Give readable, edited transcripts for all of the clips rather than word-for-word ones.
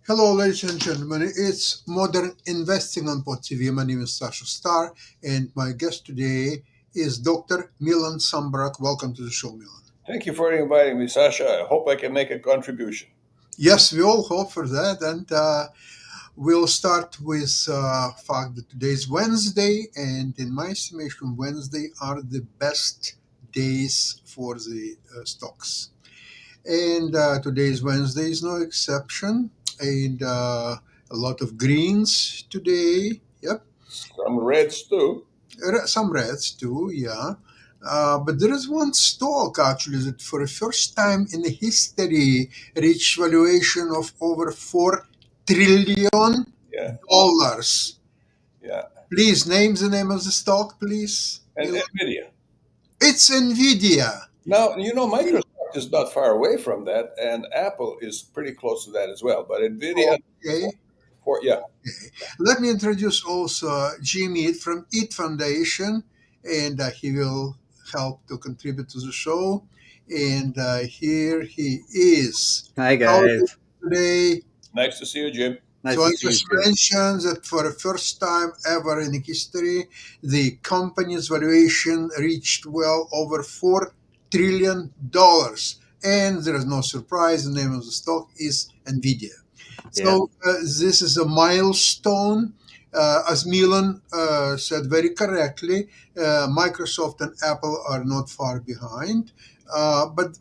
Hello, ladies and gentlemen. It's Modern Investing on Pod TV. My name is Sasha Star, and my guest today is Dr. Milan Sambrak. Welcome to the show, Milan. Thank you for inviting me, Sasha. I hope I can make a contribution. Yes, we all hope for that, and we'll start with fact that today is Wednesday, and in my estimation, Wednesday are the best days for the stocks. And today's Wednesday is no exception, and a lot of greens today. Yep. Some reds too. Some reds too, yeah. But there is one stock actually that for the first time in the history reached valuation of over $4 trillion. Yeah, yeah. Please name the name of the stock, please. And Nvidia. It's Nvidia. Now, Microsoft is not far away from that, and Apple is pretty close to that as well. But Nvidia, Okay. yeah, Let me introduce also Jim Eat from Eat Foundation, and he will help to contribute to the show. And here he is. Hi How are you guys. today? nice to see you, Jim. Nice So I to see you just too. mentioned that for the first time ever in history, the company's valuation reached well over $4 trillion. And there is no surprise, the name of the stock is NVIDIA. Yeah. So this is a milestone. As Milan said very correctly, Microsoft and Apple are not far behind. But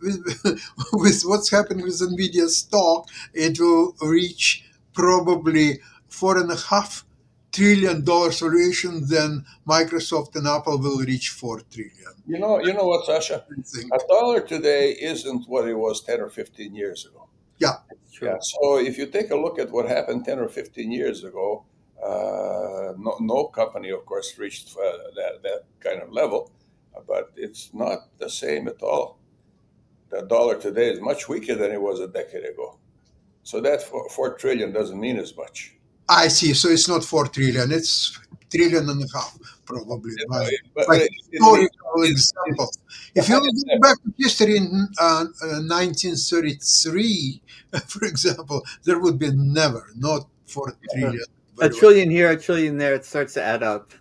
with what's happening with NVIDIA stock, it will reach probably $4.5 trillion valuation. Then Microsoft and Apple will reach 4 trillion. You know what, Sasha? I think. A dollar today isn't what it was 10 or 15 years ago. Yeah. True. Yeah. So if you take a look at what happened 10 or 15 years ago, no company, of course, reached that kind of level, but it's not the same at all. The dollar today is much weaker than it was a decade ago. So that 4 trillion doesn't mean as much. I see. So it's not 4 trillion; it's trillion and a half, probably. But By it means historical example. If you it's look back to history in 1933, for example, there would be never not 4 trillion. A trillion here, a trillion there, it starts to add up.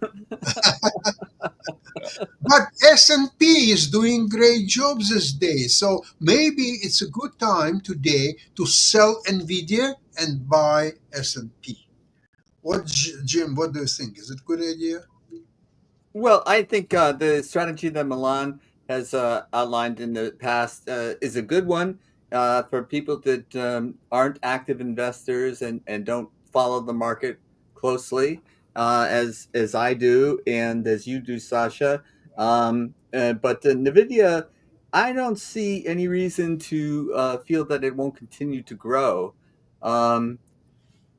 But S&P is doing great jobs these days. So maybe it's a good time today to sell Nvidia and buy S&P. What, Jim? What do you think? Is it a good idea? Well, I think the strategy that Milan has outlined in the past is a good one for people that aren't active investors and don't follow the market closely, as I do and as you do, Sasha. But Nvidia, I don't see any reason to feel that it won't continue to grow. Um,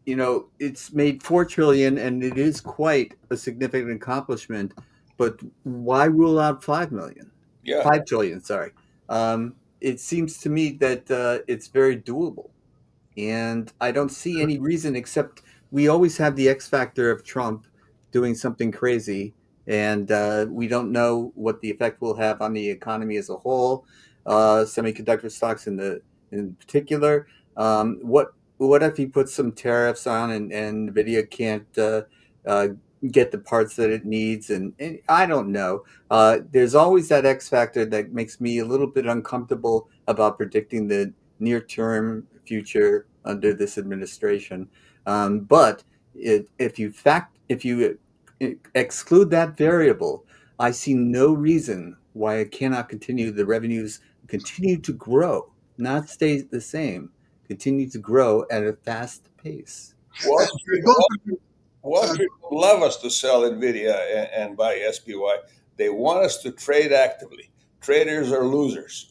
it's made 4 trillion, and it is quite a significant accomplishment. But why rule out 5 million? yeah. 5 trillion, sorry. It seems to me that it's very doable, and I don't see any reason except we always have the X factor of Trump doing something crazy, and we don't know what the effect will have on the economy as a whole, semiconductor stocks in particular. What if he puts some tariffs on and Nvidia can't uh, get the parts that it needs? And I don't know. There's always that X factor that makes me a little bit uncomfortable about predicting the near term future under this administration. But if you exclude that variable, I see no reason why it cannot continue. The revenues continue to grow, not stay the same. Continue to grow at a fast pace. Wall You Street, Wall, don't, Wall uh, Street would love us to sell Nvidia and buy SPY. They want us to trade actively. Traders are losers.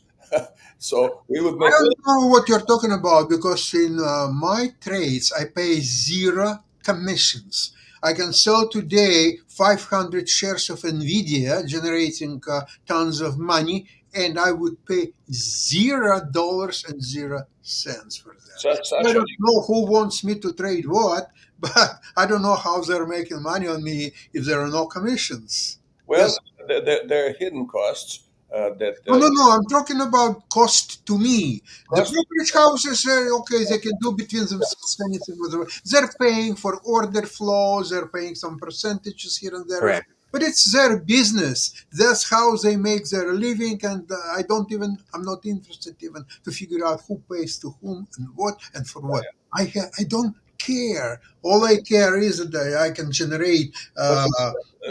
So we would I make. don't know what you're talking about because in my trades, I pay zero commissions. I can sell today 500 shares of NVIDIA, generating tons of money, and I would pay $0 and 0 cents for that. I Sasha, don't know who wants me to trade what, but I don't know how they're making money on me if there are no commissions. well, Yes. there are hidden costs. that No. I'm talking about cost to me. The cost. brokerage houses, okay, they can do between themselves anything. Whatever. They're paying for order flows. They're paying some percentages here and there. Correct. But it's their business. That's how they make their living. And I'm not interested even to figure out who pays to whom and what and for what. I don't care. All I care is that I can generate But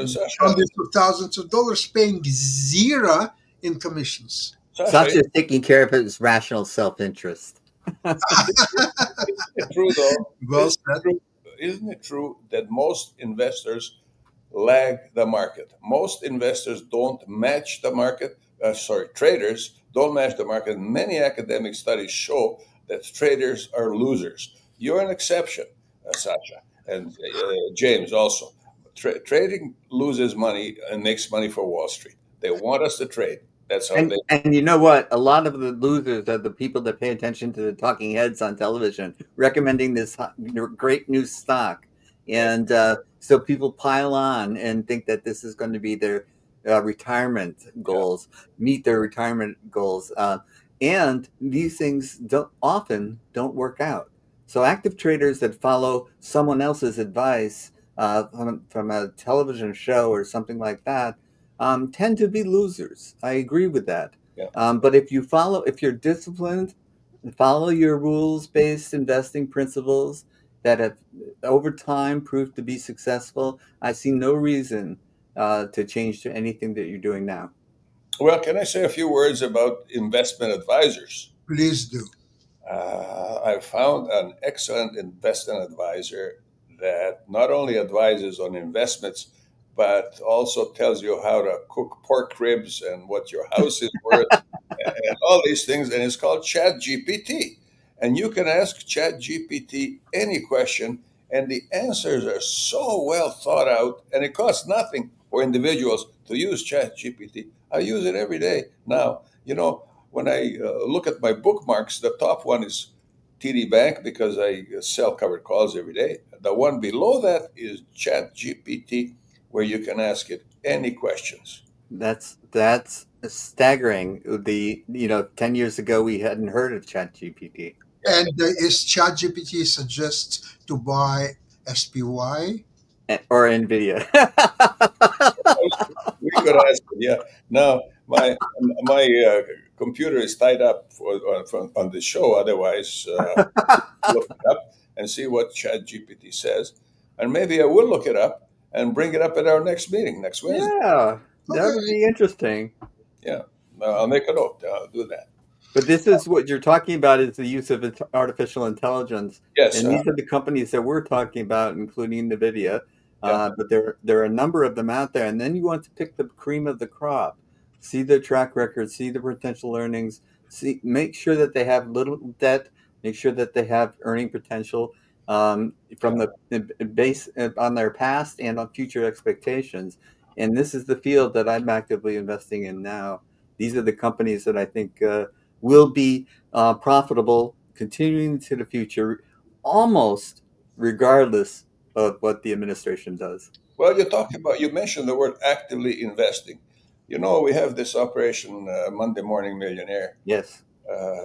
Sasha, hundreds of thousands of dollars paying zero in commissions. Sasha is taking care of his rational self-interest. isn't it true though? Well said. Isn't it true that most investors lag the market? Most investors don't match the market. Traders don't match the market. Many academic studies show that traders are losers. You're an exception, Sasha, and James also. Trading loses money and makes money for Wall Street. They want us to trade. That's how they. And you know what? A lot of the losers are the people that pay attention to the talking heads on television, recommending this great new stock. And so people pile on and think that this is going to be their retirement goals, meet their retirement goals. And these things often don't work out. So active traders that follow someone else's advice from a television show or something like that tend to be losers. I agree with that. Yeah. But if you're disciplined, follow your rules-based investing principles that have over time proved to be successful, I see no reason to change to anything that you're doing now. Well, can I say a few words about investment advisors? Please do. I found an excellent investment advisor that not only advises on investments, but also tells you how to cook pork ribs and what your house is worth and all these things. And it's called ChatGPT. And you can ask ChatGPT any question, and the answers are so well thought out, and it costs nothing for individuals to use ChatGPT. I use it every day now. When I look at my bookmarks, the top one is TD Bank because I sell covered calls every day. The one below that is ChatGPT, where you can ask it any questions. That's staggering. 10 years ago we hadn't heard of ChatGPT. And is ChatGPT suggests to buy SPY? Or NVIDIA. We could ask it, yeah. Now, my computer is tied up on the show. Otherwise, look it up and see what ChatGPT says. And maybe I will look it up and bring it up at our next meeting next Wednesday. Yeah, that would be interesting. Yeah, I'll make a note. I'll do that. But this is what you're talking about is the use of artificial intelligence. Yes. And these are the companies that we're talking about, including NVIDIA. Yeah. But there are a number of them out there. And then you want to pick the cream of the crop. See their track record, see the potential earnings, make sure that they have little debt, make sure that they have earning potential from the base on their past and on future expectations. And this is the field that I'm actively investing in now. These are the companies that I think will be profitable continuing to the future, almost regardless of what the administration does. Well, you mentioned the word actively investing. We have this operation Monday Morning Millionaire. Yes.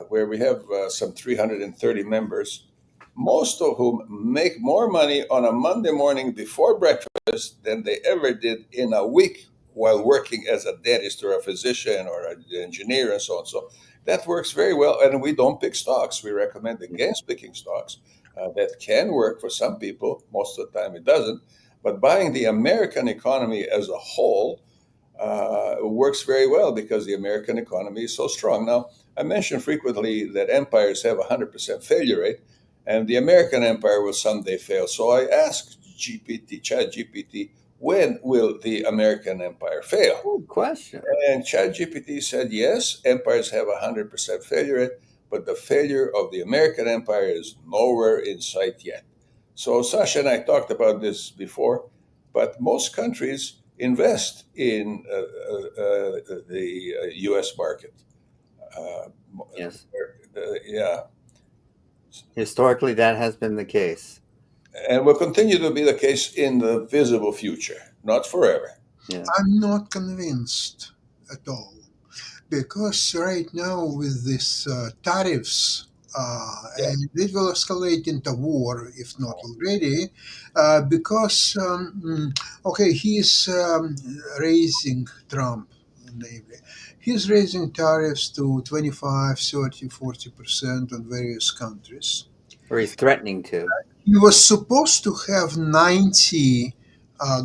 Where we have some 330 members, most of whom make more money on a Monday morning before breakfast than they ever did in a week while working as a dentist or a physician or an engineer and so on. So that works very well. And we don't pick stocks. We recommend against picking stocks. That can work for some people. Most of the time it doesn't. But buying the American economy as a whole works very well because the American economy is so strong. Now, I mention frequently that empires have a 100% failure rate, and the American empire will someday fail. So I asked ChatGPT, when will the American empire fail? Good question. And ChatGPT said, yes, empires have a 100% failure rate, but the failure of the American empire is nowhere in sight yet. So Sasha and I talked about this before, but most countries invest in the U.S. market. Yes. Yeah. Historically, that has been the case. And will continue to be the case in the visible future, not forever. Yeah. I'm not convinced at all. because right now with these tariffs, Yeah. and it will escalate into war if not already, because okay, he's raising Trump, namely, he's raising tariffs to 25, 30, 40% on various countries. Or he's threatening to. He was supposed to have 90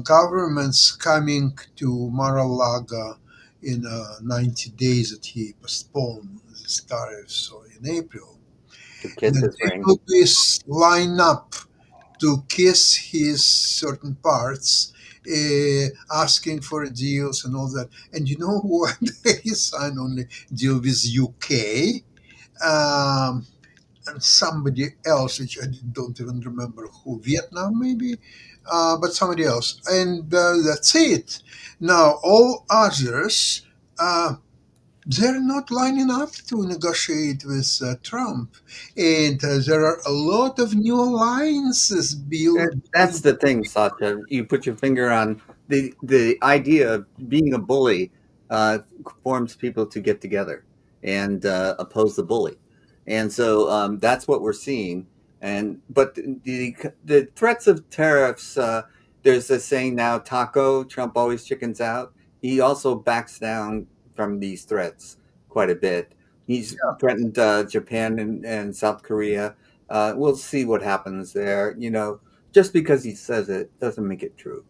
governments coming to Mar-a-Lago in 90 days that he postponed these tariffs, so in April. To And kiss then his they ring. will be line up to kiss his certain parts, asking for deals and all that. And you know what? He signed only deal with UK. Um, and somebody else, which I don't even remember who, Vietnam maybe, but somebody else. And that's it. Now, all others, uh, they're not lining up to negotiate with Trump. And there are a lot of new alliances That's being. the thing, Satya. You put your finger on the idea of being a bully uh, forms people to get together and oppose the bully, and so that's what we're seeing. And but the threats of tariffs. There's a saying now: "Taco Trump always chickens out." He also backs down from these threats quite a bit. He's threatened Japan and South Korea. We'll see what happens there. Just because he says it doesn't make it true.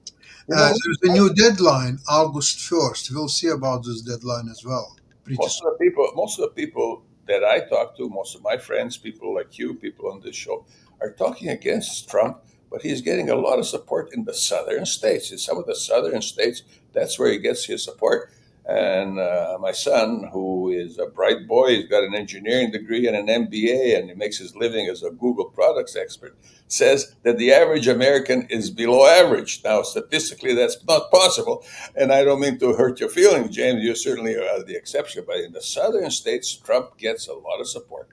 You know, There's a new deadline, August 1st. We'll see about this deadline as well. Pretty soon. most of the people that I talk to, most of my friends, people like you, people on this show, are talking against Trump, but he's getting a lot of support in the southern states. In some of the southern states, that's where he gets his support. And my son, who is a bright boy, he's got an engineering degree and an MBA, and he makes his living as a Google products expert, says that the average American is below average. Now, statistically, that's not possible. And I don't mean to hurt your feelings, James. You certainly are the exception. But in the southern states, Trump gets a lot of support.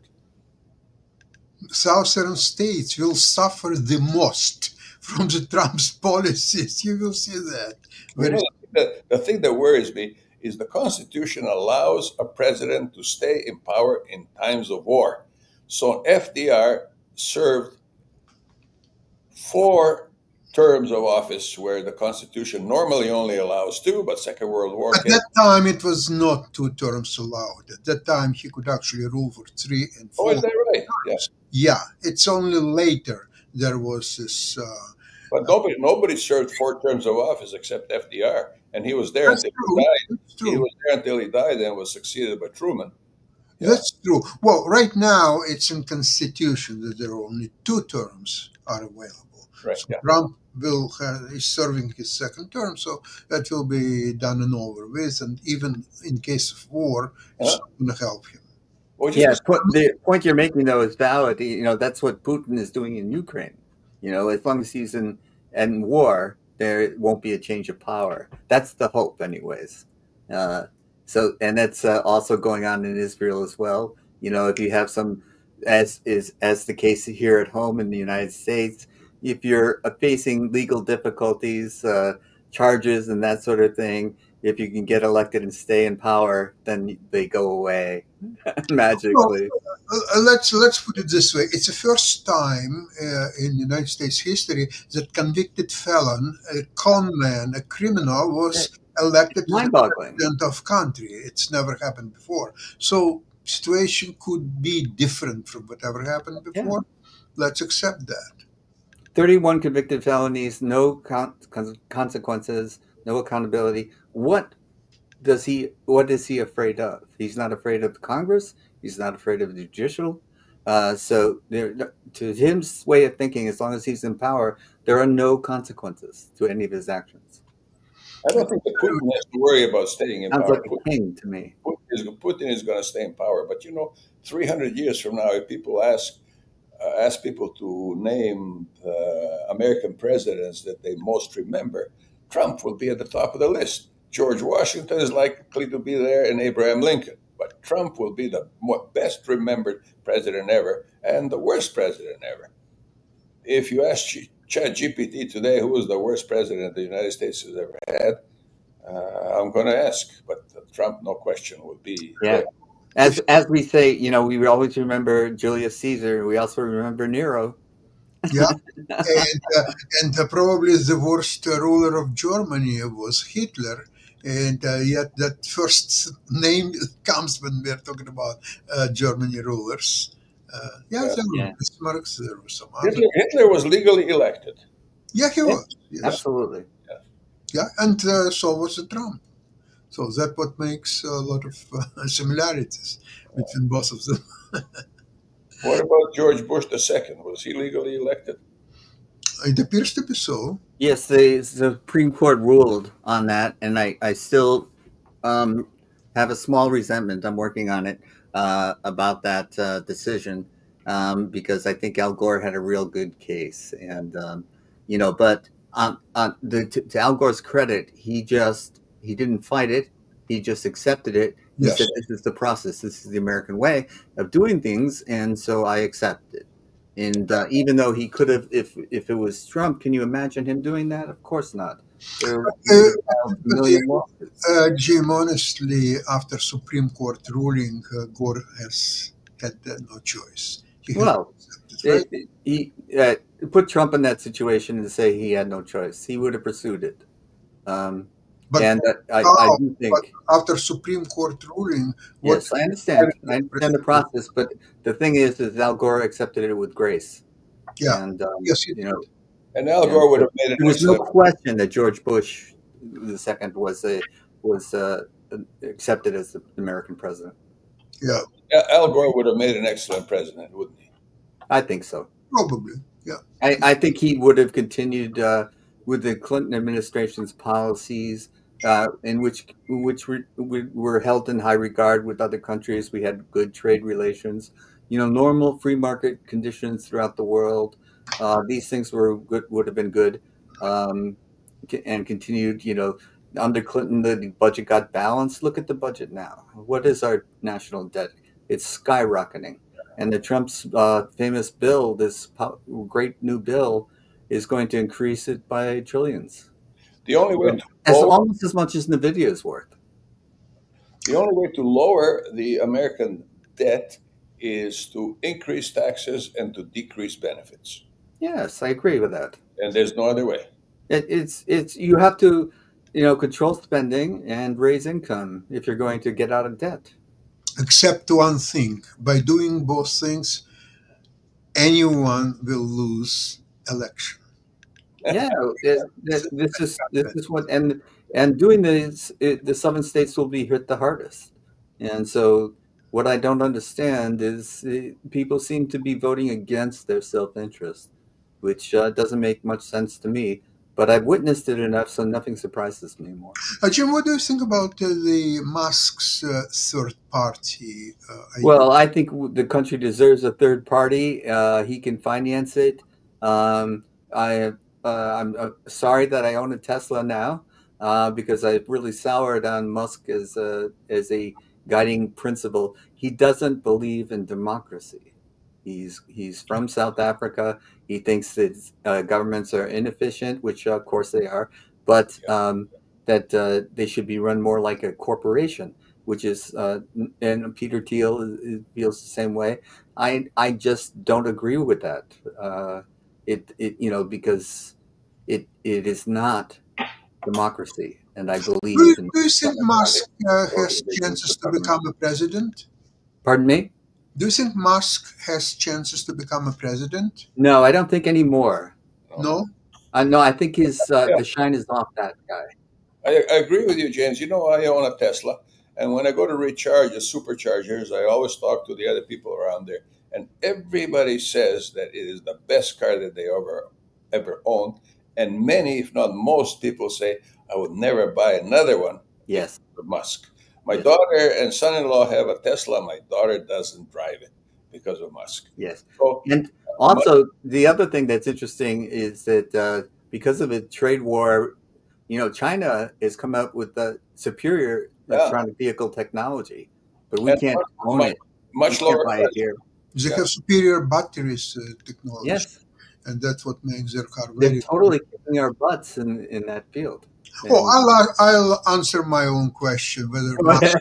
Southern states will suffer the most from the Trump's policies. You will see that. You Very know, the thing that worries me is the Constitution allows a president to stay in power in times of war. So FDR served 4 terms of office, where the Constitution normally only allows 2, but Second World War At came. that time, it was not 2 terms allowed. At that time, he could actually rule for 3 and Oh, is 4 that right? Yeah. terms. Yeah, it's only later there was this. But nobody served 4 terms of office except FDR, and he was there That's until he true. died. That's He true. was there until he died, and was succeeded by Truman. Yeah, That's true. Well, right now it's in Constitution that there are only 2 terms are available. right. So Yeah. Trump is serving his second term, so that will be done and over with. And even in case of war, it's Uh-huh. not going to help him. Well, just Yeah, the point you're making though is valid. That's what Putin is doing in Ukraine. As long as he's in war, there won't be a change of power. That's the hope, anyways. Uh, and that's also going on in Israel as well. If you have some, as the case here at home in the United States, if you're facing legal difficulties, charges, and that sort of thing, if you can get elected and stay in power, then they go away Well, magically. let's put it this way: it's the first time in United States history that convicted felon, a con man, a criminal, was elected to the Mind-boggling. president of country. It's never happened before. So situation could be different from whatever happened Yeah. before. Let's accept that. 31 convicted felonies, no consequences, no accountability. What is he afraid of? He's not afraid of Congress. He's not afraid of the judicial. So to his way of thinking, as long as he's in power, there are no consequences to any of his actions. I don't think that Putin has to worry about staying in Sounds power. like a king to me. Putin is going to stay in power. But 300 years from now, if people ask people to name the American presidents that they most remember, Trump will be at the top of the list. George Washington is likely to be there, and Abraham Lincoln. But Trump will be the best remembered president ever, and the worst president ever. If you ask ChatGPT today who was the worst president the United States has ever had, I'm going to ask, but Trump, no question, would be Yeah. there. As we say, we always remember Julius Caesar. We also remember Nero. Yeah, and probably the worst ruler of Germany was Hitler, and yet that first name comes when we're talking about Germany rulers. Yeah, Yeah. there were Yeah, Bismarck, there were some other. Hitler was legally elected. Yeah, he yeah, was. Yes, absolutely. yeah, and so was Trump. So that's what makes a lot of similarities between both of them. What about George Bush II? Was he legally elected? It appears to be so. Yes, the Supreme Court ruled on that, and I still um, have a small resentment. I'm working on it about that decision because I think Al Gore had a real good case, and but to Al Gore's credit, he didn't fight it. He just accepted it. He said, Yes. "This is the process. This is the American way of doing things," and so I accept it. And even though he could have, if it was Trump, can you imagine him doing that? Of course not. He Uh, would have filed a but million lawsuits. Jim, honestly, after Supreme Court ruling, Gore has had no choice. He has Well, accepted, right? he put Trump in that situation to say he had no choice. He would have pursued it. Um, But and I how? do But think, after Supreme Court ruling, what yes, I understand. decided I the understand the president? process, but the thing is Al Gore accepted it with grace. Yeah, And, yes, he did. And Al and Gore would have made an there was no excellent. question that George Bush the second was accepted as the American president. Yeah, Al Gore would have made an excellent president, wouldn't he? I think so. probably. Yeah, I think he would have continued with the Clinton administration's policies, in which were held in high regard with other countries. We had good trade relations, normal free market conditions throughout the world. These things were good, would have been good, um, and continued. Under Clinton, the budget got balanced. Look at the budget now. What is our national debt? It's skyrocketing. And the Trump's famous bill, great new bill, is going to increase it by trillions, The only way to as lower, almost as much as Nvidia is worth. the only way to lower the American debt is to increase taxes and to decrease benefits. Yes, I agree with that. And there's no other way. It's you have to, control spending and raise income if you're going to get out of debt. except one thing. By doing both things, anyone will lose election. Yeah, That's this is what and doing this, the southern states will be hit the hardest. And so, what I don't understand is people seem to be voting against their self-interest, which doesn't make much sense to me. But I've witnessed it enough, so nothing surprises me more. Jim, what do you think about the Musk's third party idea? Well, I think the country deserves a third party. He can finance it. Um, I'm sorry that I own a Tesla now because I've really soured on Musk as a guiding principle. He doesn't believe in democracy. He's from South Africa. He thinks that governments are inefficient, which of course they are, but that they should be run more like a corporation, which is and Peter Thiel feels the same way. I just don't agree with that. Because it is not democracy, and I believe in Do you think Musk has organizations chances of to government. become a president? Pardon me? Do you think Musk has chances to become a president? No, I don't think anymore. No? No, I think his Yeah, the shine is off that guy. I agree with you, James. I own a Tesla, and when I go to recharge the superchargers, I always talk to the other people around there, and everybody says that it is the best car that they ever owned, and many, if not most, people say I would never buy another one Yes, with Musk. My yes, daughter and son-in-law have a Tesla. My daughter doesn't drive it because of Musk. yes. So, And Musk, also, the other thing that's interesting is that because of a trade war, China has come up with the superior yeah, electronic vehicle technology, but we and can't own much, it. We much can't lower buy it price. here. They Yeah, have superior batteries technology. Yes, and that's what makes their car They're very. totally kicking our butts in that field. Oh, And I'll answer my own question go ahead.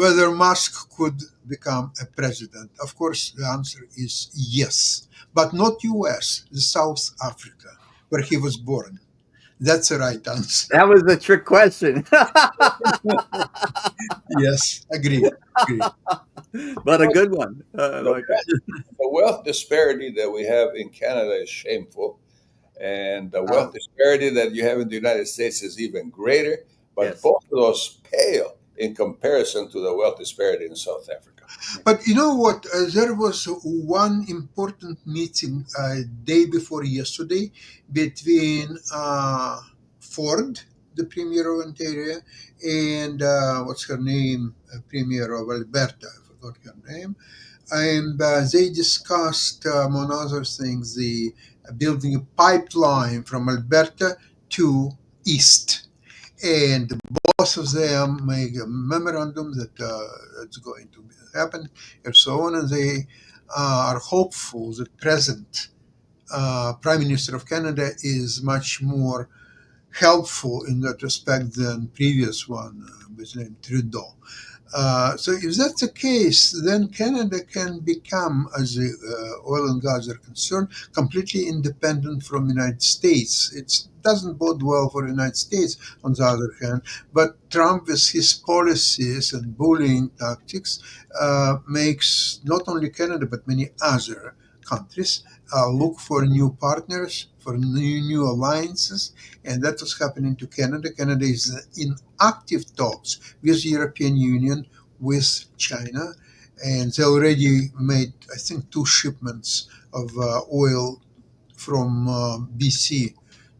whether Musk could become a president. Of course, the answer is yes, but not U.S., South Africa, where he was born. That's the right answer. That was a trick question, Yes, agree. Agree. but a good one. The, Like it. the wealth disparity that we have in Canada is shameful, and the Uh, wealth disparity that you have in the United States is even greater. But Yes. both of those pale in comparison to the wealth disparity in South Africa. But you know what? There was one important meeting day before yesterday between Ford, the Premier of Ontario, and what's her name, Premier of Alberta. I forgot her name. And they discussed, among other things, the building a pipeline from Alberta to East, and both of them make a memorandum that it's going to happen, and so on. And they are hopeful that present Prime Minister of Canada is much more helpful in that respect than previous one, his name Trudeau. So if that's the case, then Canada can become, as the oil and gas are concerned, completely independent from the United States. It doesn't bode well for the United States, on the other hand. But Trump, with his policies and bullying tactics, makes not only Canada but many other countries look for new partners, for new alliances, and that is happening to Canada. Canada is in active talks with the European Union, with China, and they already made, I think, 2 shipments of oil from BC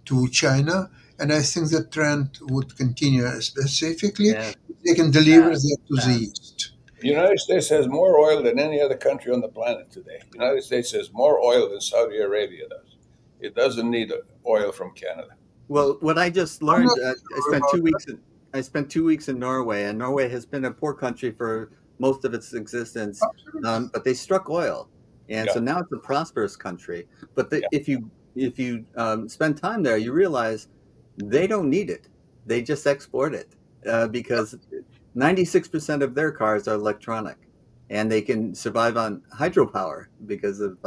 to China, and I think the trend would continue. Specifically, Yeah. they can deliver Fast, that to the fast. east. The United States has more oil than any other country on the planet today. The United States has more oil than Saudi Arabia does. It doesn't need oil from Canada. Well, what I just I'm learned, not I sure spent about 2 weeks. I spent 2 weeks in Norway, and Norway has been a poor country for most of its existence. that. But they struck oil, and Yeah, so now it's a prosperous country. But yeah. if you spend time there, you realize they don't need it. They just export it because 96% of their cars are electronic, and they can survive on hydropower because of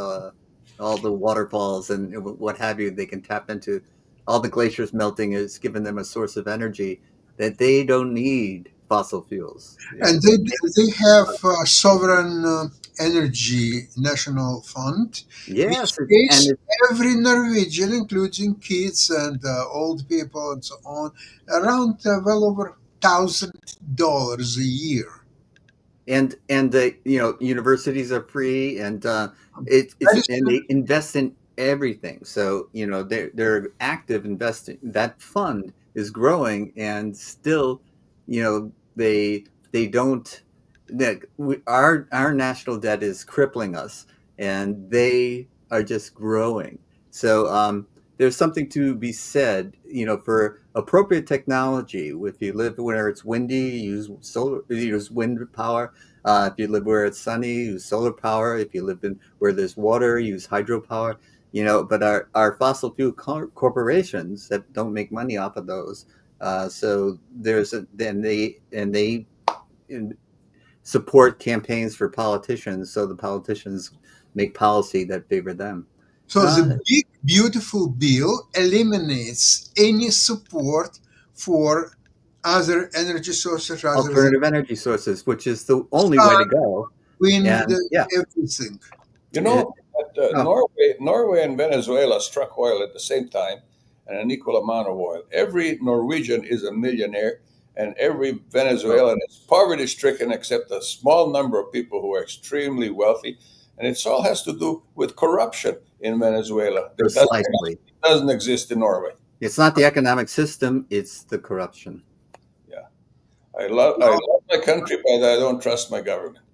all the waterfalls and what have you. They can tap into all the glaciers melting has given them a source of energy that they don't need fossil fuels. And they have a sovereign energy national fund, which Yes, and pays every Norwegian, including kids and old people and so on, around well over $1,000 a year. and the universities are free, and That is and they invest in everything. So they're active investing. That fund is growing, and still, they don't. Our national debt is crippling us, and they are just growing. So there's something to be said, for appropriate technology. If you live where it's windy, use solar, use wind power. If you live where it's sunny, use solar power. If you live in where there's water, use hydropower. But our fossil fuel corporations that don't make money off of those. So they support campaigns for politicians, so the politicians make policy that favor them. so Uh, the big beautiful bill eliminates any support for other energy sources rather than Alternative energy sources, which is the only way sun, to go. wind, And yeah, everything. You it, know, that, oh, Norway and Venezuela struck oil at the same time and an equal amount of oil. Every Norwegian is a millionaire, and every Venezuelan is poverty stricken except a small number of people who are extremely wealthy. And it all has to do with corruption in Venezuela. precisely. Doesn't exist in Norway. It's not the economic system; it's the corruption. Yeah, I love my country, but I don't trust my government.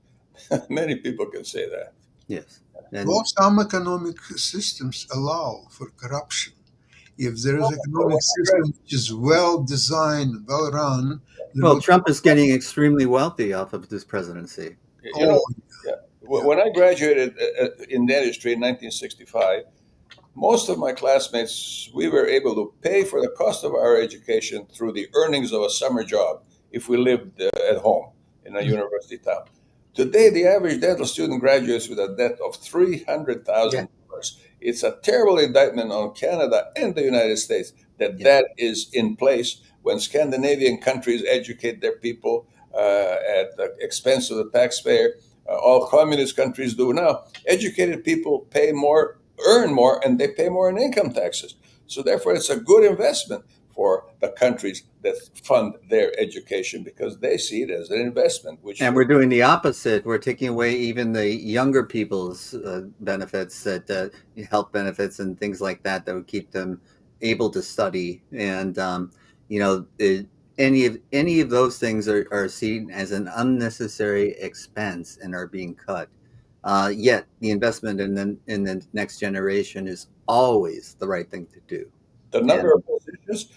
Many people can say that. Yes, and Well, some economic systems allow for corruption. If there is economic system which is well designed, well run, there well, would Trump is getting extremely wealthy off of this presidency. You oh know, yeah. When I graduated in dentistry in 1965, most of my classmates, we were able to pay for the cost of our education through the earnings of a summer job if we lived at home in a university town. Today, the average dental student graduates with a debt of Yeah. $300,000. It's a terrible indictment on Canada and the United States that Yeah. that is in place when Scandinavian countries educate their people at the expense of the taxpayer. All communist countries do now. Educated people pay more, earn more, and they pay more in income taxes. So therefore, it's a good investment for the countries that fund their education because they see it as an investment, which And we're doing the opposite. We're taking away even the younger people's benefits, that health benefits and things like that, that would keep them able to study. And you know, any of those things are seen as an unnecessary expense and are being cut. Yet the investment in the next generation is always the right thing to do. the number And of physicians,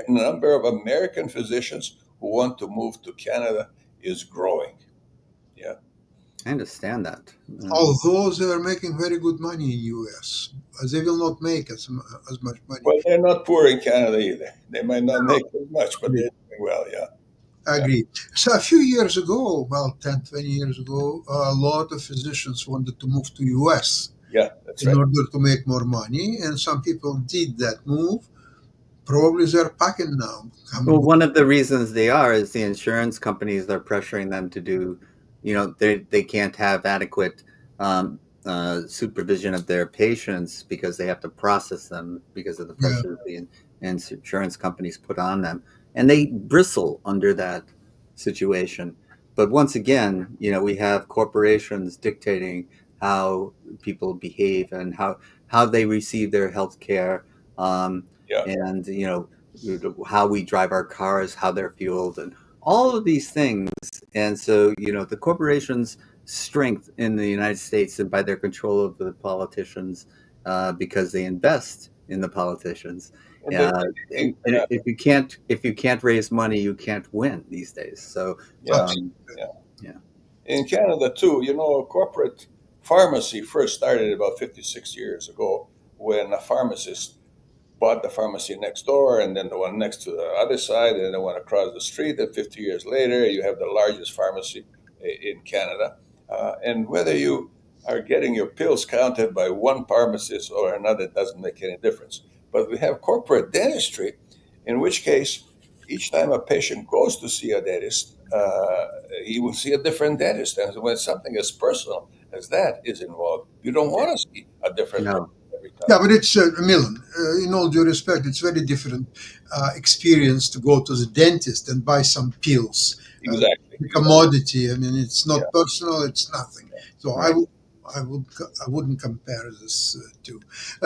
number of American physicians who want to move to Canada is growing. Yeah. I understand that. Although they are making very good money in US, they will not make as much money. Well, they're not poor in Canada either. They might not make as much, but they're doing well. Yeah. I Yeah. agree. So a few years ago, well, 10, 20 years ago, a lot of physicians wanted to move to US Yeah. That's in right. order to make more money, and some people did that move. Probably they're packing now. Well, one of the reasons they are is the insurance companies are pressuring them to do, you know, they can't have adequate supervision of their patients because they have to process them because of the Yeah, pressure the insurance companies put on them, and they bristle under that situation. But once again, you know, we have corporations dictating how people behave and how they receive their health care, Yeah. and you know how we drive our cars, how they're fueled, and all of these things. And so, you know, the corporations' strength in the United States and by their control of the politicians, because they invest in the politicians. And they're Uh, making, and if you can't raise money, you can't win these days. So, yeah. um, Yeah. yeah, In Canada, too, you know, corporate pharmacy first started about 56 years ago when a pharmacist bought the pharmacy next door and then the one next to the other side and the one across the street. And 50 years later, you have the largest pharmacy in Canada. And whether you are getting your pills counted by one pharmacist or another doesn't make any difference. But we have corporate dentistry, in which case, each time a patient goes to see a dentist, he will see a different dentist. And when something as personal as that is involved, you don't want to see a different dentist no, every yeah, time. but it's Milan. In all due respect, it's very different experience to go to the dentist and buy some pills. Uh, Exactly. the Exactly. commodity. I mean, it's Yeah. not personal. It's nothing. So right. I wouldn't compare this to.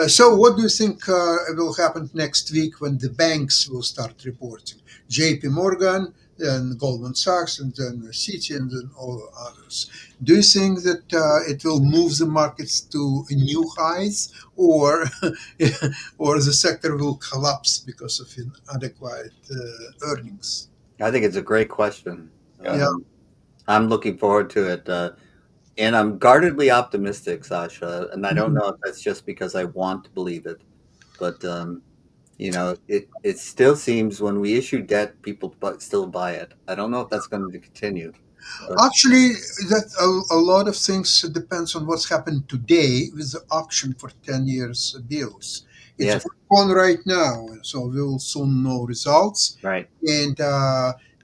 So, what do you think will happen next week when the banks will start reporting? J.P. Morgan, and Goldman Sachs, and then Citi, and then all the others. Do you think that it will move the markets to new highs, or or the sector will collapse because of inadequate earnings? I think it's a great question. Yeah. Yeah. I'm looking forward to it. And I'm guardedly optimistic, Sasha. And I don't Mhm. know if that's just because I want to believe it, but you know, it still seems when we issue debt, people still buy it. I don't know if that's going to continue, but Actually, that a lot of things depends on what's happened today with the auction for 10 years bills. It's yes, going on right now, so we will soon know results. right. And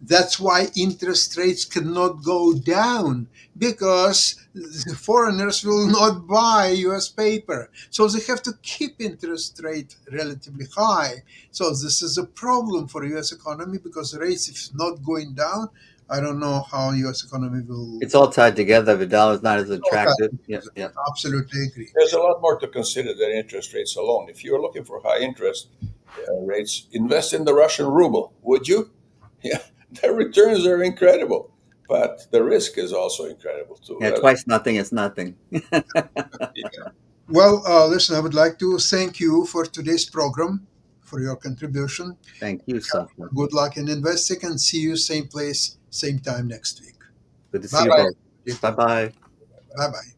that's why interest rates cannot go down because the foreigners will not buy US paper. So they have to keep interest rate relatively high. So this is a problem for US economy because rates, if not going down, I don't know how U.S. economy will. It's all tied together. The dollar's not as Okay, attractive. Yeah, yeah. absolutely agree. There's a lot more to consider than interest rates alone. If you're looking for high interest rates, invest in the Russian ruble, would you? Yeah, the returns are incredible, but the risk is also incredible too. Yeah, twice nothing is nothing. Yeah. Well, listen, I would like to thank you for today's program, for your contribution. Thank you, Sasha. Good luck in investing, and see you same place, same time next week. Good to see Bye you bye. both. Bye bye. Bye bye.